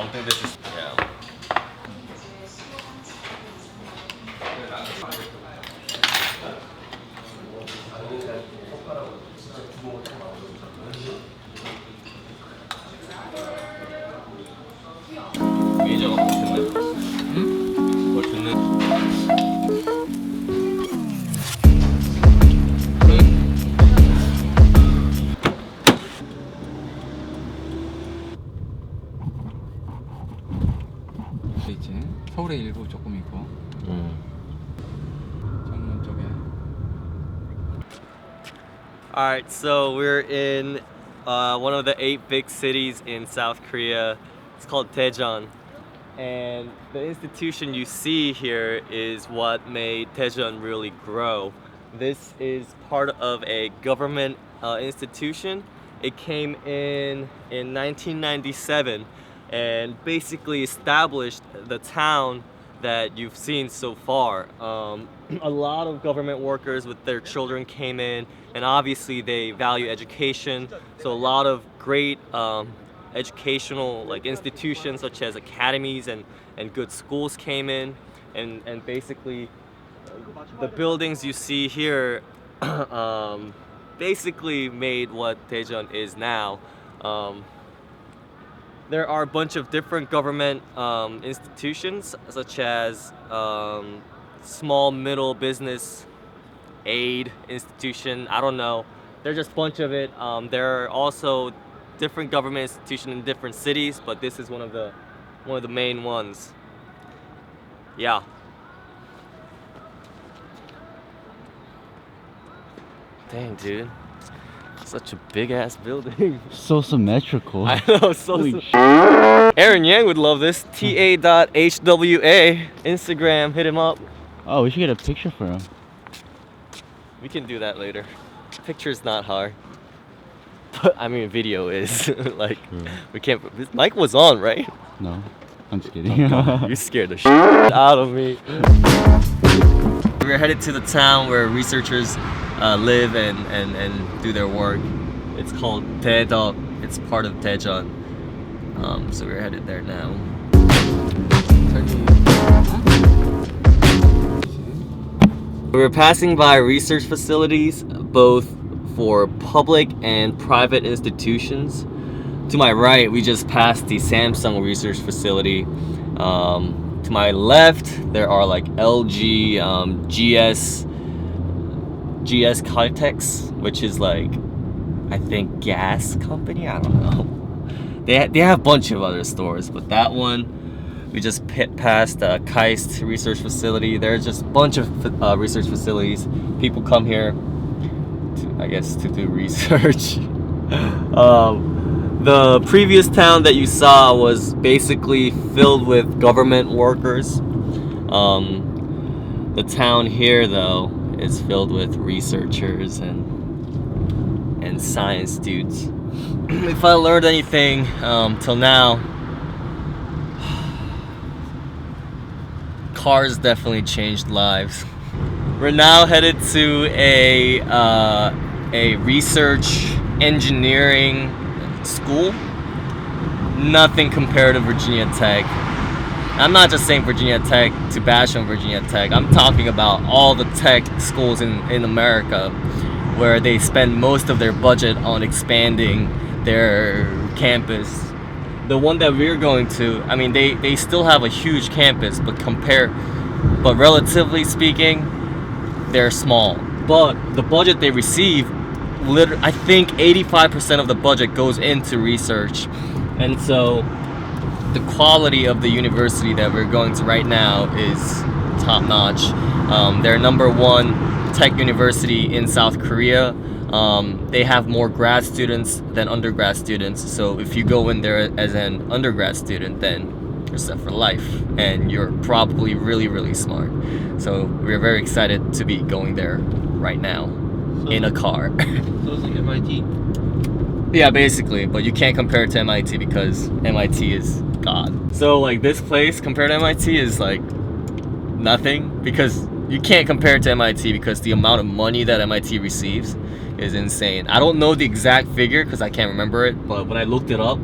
don't think this is. Yeah. 메이저가 뭐 듣는? 응? 뭘 듣는? 이제 서울에 일부 조금 있고 정문 쪽에. Alright, so we're in one of the 8 big cities in South Korea. It's called Daejeon. And the institution you see here is what made Daejeon really grow. This is part of a government institution. It came in 1997 and basically established the town that you've seen so far. A lot of government workers with their children came in, and obviously they value education, so a lot of great educational like institutions such as academies and good schools came in, and basically the buildings you see here basically made what Daejeon is now. There are a bunch of different government institutions, such as small middle business aid institution. I don't know. There's just a bunch of it. There are also different government institutions in different cities, but this is one of the main ones. Yeah. Dang, dude. Such a big ass building. So symmetrical. I know, Aaron Yang would love this. ta.hwa Instagram, hit him up. Oh, we should get a picture for him. We can do that later. Picture's not hard. But I mean video is. Like we can't this mic was on, right? No, I'm just kidding. You scared the shit out of me. We're headed to the town where researchers live and do their work. It's called Daedok. It's part of Daejeon. So we're headed there now. We're passing by research facilities, both for public and private institutions. To my right, we just passed the Samsung research facility. To my left, there are like LG, GS Caltex, which is like, I think gas company. I don't know. They have a bunch of other stores, but that one we just passed KAIST research facility. There's just a bunch of research facilities. People come here to do research. The previous town that you saw was basically filled with government workers. The town here, though, is filled with researchers and science dudes. If I learned anything till now, cars definitely changed lives. We're now headed to a research engineering school. Nothing compared to Virginia Tech. I'm not just saying Virginia Tech to bash on Virginia Tech. I'm talking about all the tech schools in America where they spend most of their budget on expanding their campus. The one that we're going to, I mean, they still have a huge campus, but relatively speaking, they're small. But the budget they receive, I think 85% of the budget goes into research. And so the quality of the university that we're going to right now is top notch. They're #1 tech university in South Korea. They have more grad students than undergrad students. So if you go in there as an undergrad student, then you're set for life and you're probably really, really smart. So we're very excited to be going there right now in a car. So it's like MIT? Yeah, basically, but you can't compare it to MIT because MIT is God. So like this place compared to MIT is like nothing, because you can't compare it to MIT because the amount of money that MIT receives is insane. I don't know the exact figure because I can't remember it, but when I looked it up,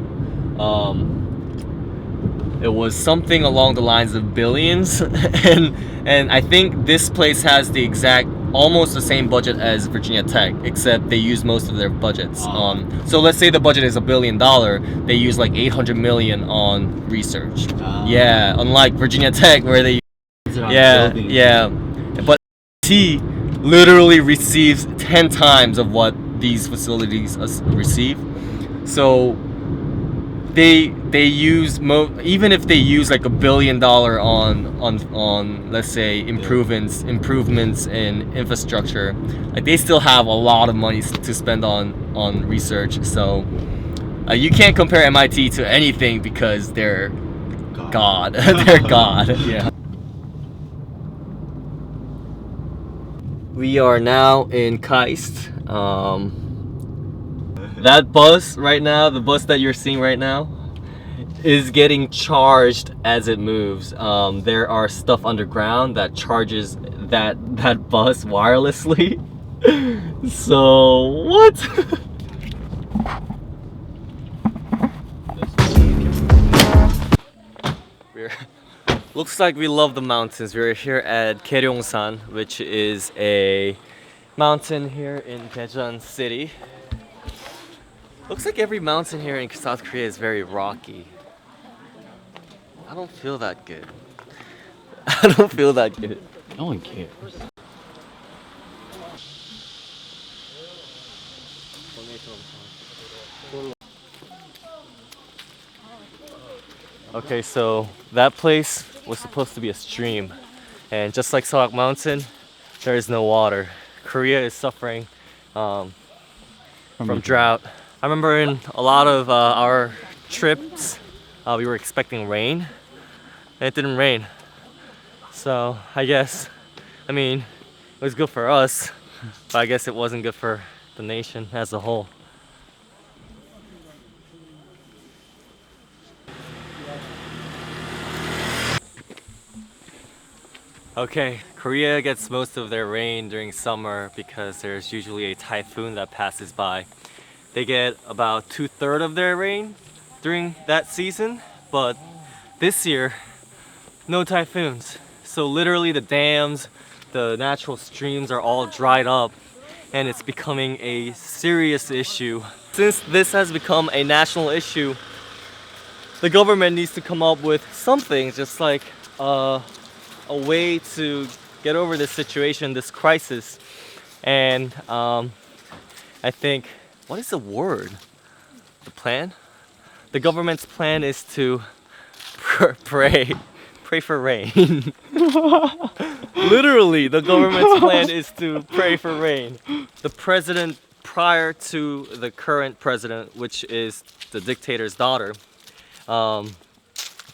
It was something along the lines of billions, and I think this place has the exact almost the same budget as Virginia Tech, except they use most of their budgets. So let's say the budget is $1 billion, they use like 800 million on research. Yeah, unlike Virginia Tech where they yeah. But T literally receives 10 times of what these facilities receive. So they use even if they use like $1 billion on let's say improvements in infrastructure, like they still have a lot of money to spend on research. So you can't compare MIT to anything because they're God. They're God. Yeah. We are now in Keist. That bus right now, the bus that you're seeing right now, is getting charged as it moves. There are stuff underground that charges that bus wirelessly. So what? Looks like we love the mountains. We're here at Keryongsan, which is a mountain here in Daejeon City. Looks like every mountain here in South Korea is very rocky. I don't feel that good. I don't feel that good. No one cares. Okay, so that place was supposed to be a stream, and just like Seorak Mountain, there is no water. Korea is suffering from drought. I remember in a lot of our trips, we were expecting rain, and it didn't rain. So I guess, I mean, it was good for us, but I guess it wasn't good for the nation as a whole. Okay, Korea gets most of their rain during summer because there's usually a typhoon that passes by. They get about 2/3 of their rain during that season, but this year, no typhoons. So literally the dams, the natural streams are all dried up, and it's becoming a serious issue. Since this has become a national issue, the government needs to come up with something, just like a way to get over this situation, this crisis. And I think, what is the word? The plan? The government's plan is to pray for rain. Literally, the government's plan is to pray for rain. The president prior to the current president, which is the dictator's daughter,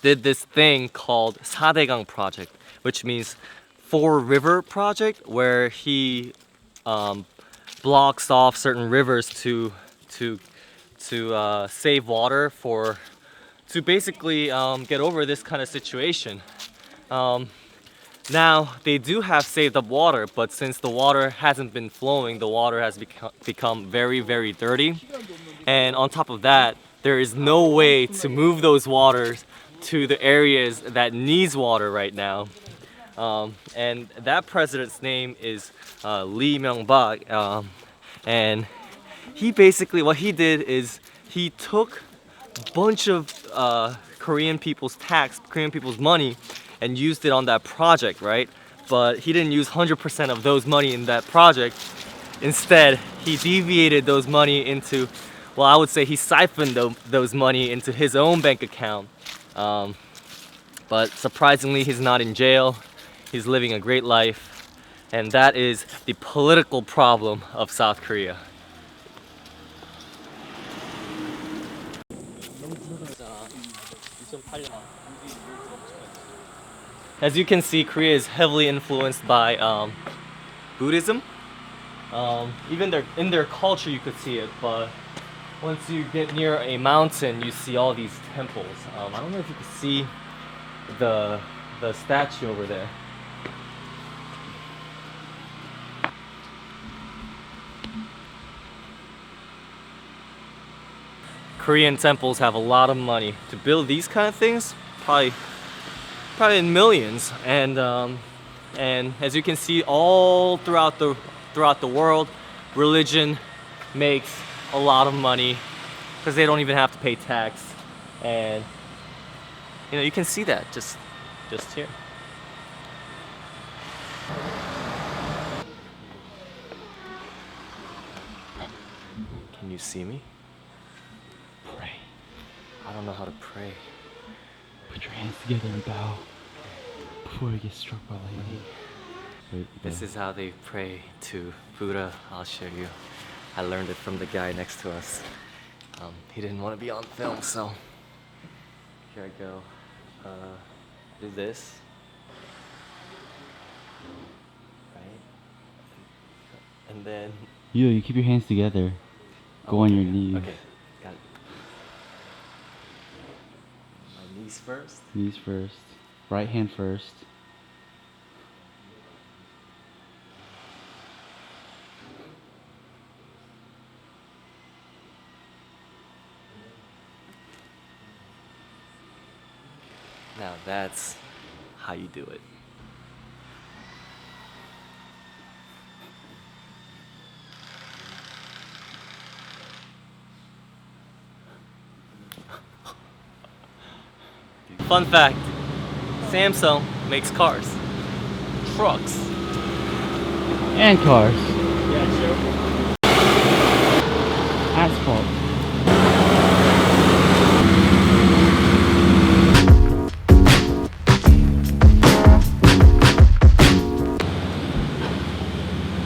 did this thing called 4대강 project, which means Four River Project, where he blocks off certain rivers to save water to basically get over this kind of situation. Now they do have saved up water, but since the water hasn't been flowing, the water has become very, very dirty. And on top of that, there is no way to move those waters to the areas that needs water right now. And that president's name is Lee Myung-bak, and he basically, what he did is he took a bunch of Korean people's money and used it on that project, right? But he didn't use 100% of those money in that project. Instead, he deviated those money into, well, I would say he siphoned those money into his own bank account. But surprisingly, he's not in jail. He's living a great life. And that is the political problem of South Korea. As you can see, Korea is heavily influenced by Buddhism. Even in their culture you could see it, but once you get near a mountain, you see all these temples. I don't know if you can see the statue over there. Korean temples have a lot of money. To build these kind of things, probably in millions. And as you can see, all throughout the world, religion makes a lot of money because they don't even have to pay tax. And you can see that just here. Can you see me? Pray. I don't know how to pray. Put your hands together and bow before you get struck by lightning. Wait, This is how they pray to Buddha. I'll show you. I learned it from the guy next to us. He didn't want to be on film, so here I go. Do this. Right? And then... You keep your hands together. Go on your knees. Okay, got it. My knees first. Knees first. Right hand first. Now that's how you do it. Fun fact, Samsung makes cars, trucks, And cars. yeah, sure. Asphalt.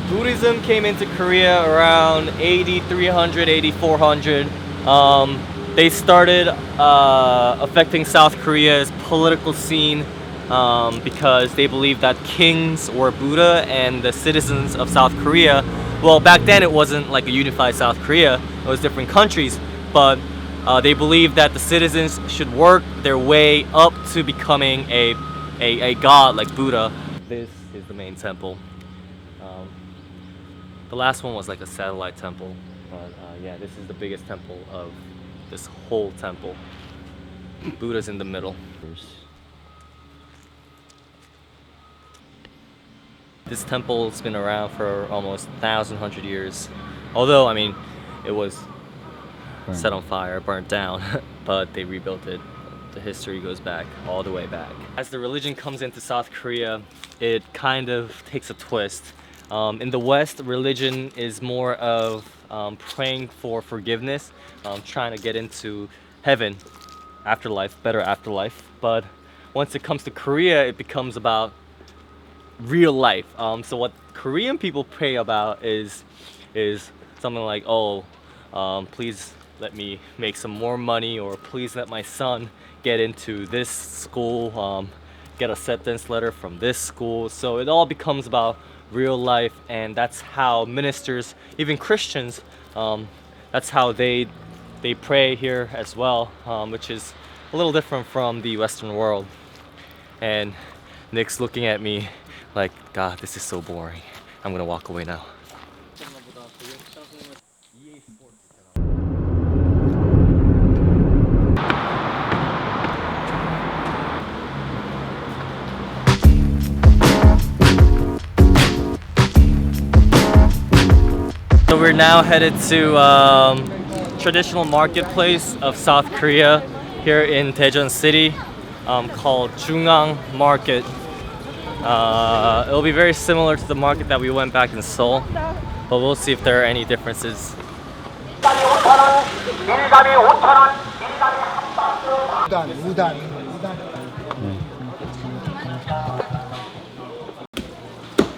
Buddhism came into Korea around 8300, 8400. They started affecting South Korea's political scene because they believed that kings were Buddha and the citizens of South Korea. Well, back then it wasn't like a unified South Korea, it was different countries, but they believed that the citizens should work their way up to becoming a god like Buddha. This is the main temple. The last one was like a satellite temple, but yeah, this is the biggest temple of this whole temple. Buddha's in the middle. This temple's been around for almost 1,100 years. Although, I mean, it was set on fire, burnt down, but they rebuilt it. The history goes back, all the way back. As the religion comes into South Korea, it kind of takes a twist. In the West, religion is more of praying for forgiveness, trying to get into heaven, afterlife, better afterlife. But once it comes to Korea, it becomes about real life. So what Korean people pray about is something like, oh, please let me make some more money, or please let my son get into this school, get acceptance letter from this school. So it all becomes about real life, and that's how ministers, even Christians, that's how they pray here as well, which is a little different from the Western world. And Nick's looking at me like, God, this is so boring. I'm gonna walk away now. So we're now headed to traditional marketplace of South Korea here in Daejeon City, called Jungang Market. It'll be very similar to the market that we went back in Seoul, but we'll see if there are any differences.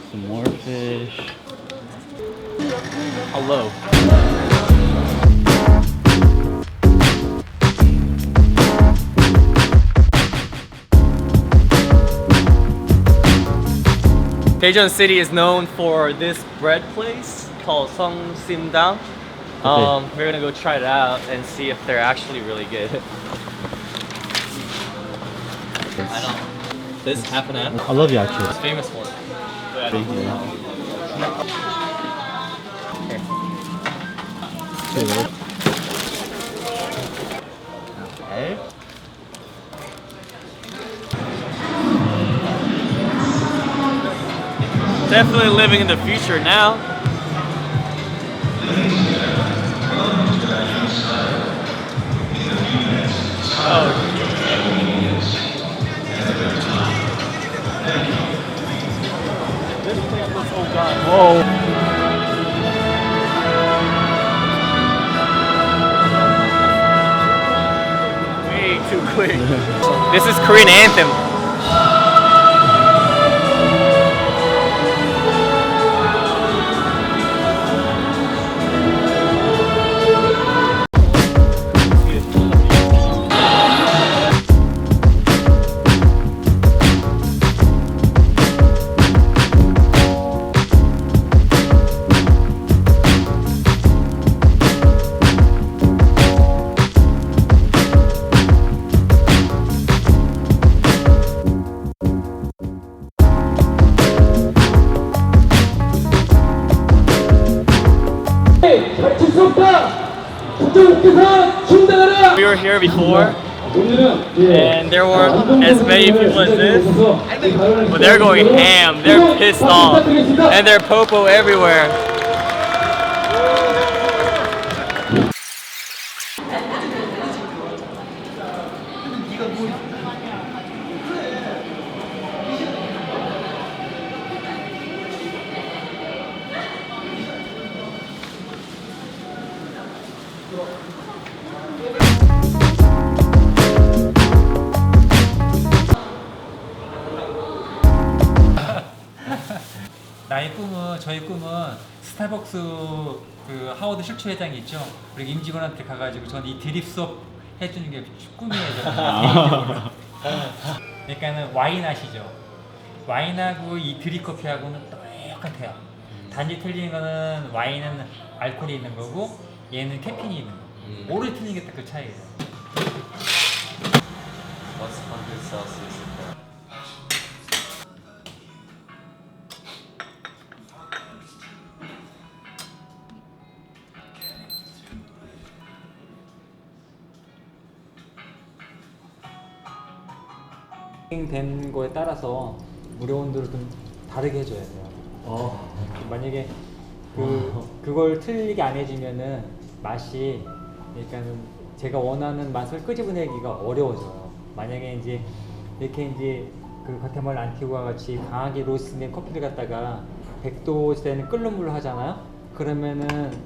Some more fish. Hello. Daejeon City is known for this bread place called Song Sim Dang. We're gonna go try it out and see if they're actually really good. I know. This half an hour. I love yachi. It's famous one. Thank you. Okay. Definitely living in the future now. This plant looks all gone. Oh. Way too quick. This is Korean anthem. We were here before, and there weren't as many people as this, but they're going ham. They're pissed off, and they're popo everywhere. 저희 꿈은 스타벅스 그 하워드 실초 회장이 있죠. 우리 임직원한테 가가지고 전 이 드립 수업 해주는 게 꿈이에요. 개인적으로. 그러니까는 와인 아시죠? 와인하고 이 드립 커피하고는 똑같아요. 단지 틀린 거는 와인은 알코올이 있는 거고 얘는 캐핀이 있는 거. 오를 틀린 게 딱 그 차이예요. What's 100 Celsius? 된 거에 따라서 무료 온도를 좀 다르게 해줘야 돼요. 만약에 그걸 틀리게 안 해주면은 맛이, 그러니까는 제가 원하는 맛을 끄집어내기가 어려워져요. 만약에 이제 이렇게 이제 그 과테말라 안티구아 같이 강하게 로스트된 커피를 갖다가 100도 되는 끓는 물로 하잖아요. 그러면은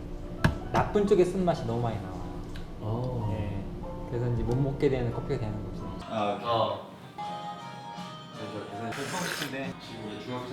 나쁜 쪽에 쓴 맛이 너무 많이 나와요. 네. 그래서 이제 못 먹게 되는 커피가 되는 거죠. 저 처음 시킨데 지금 중학교 3학년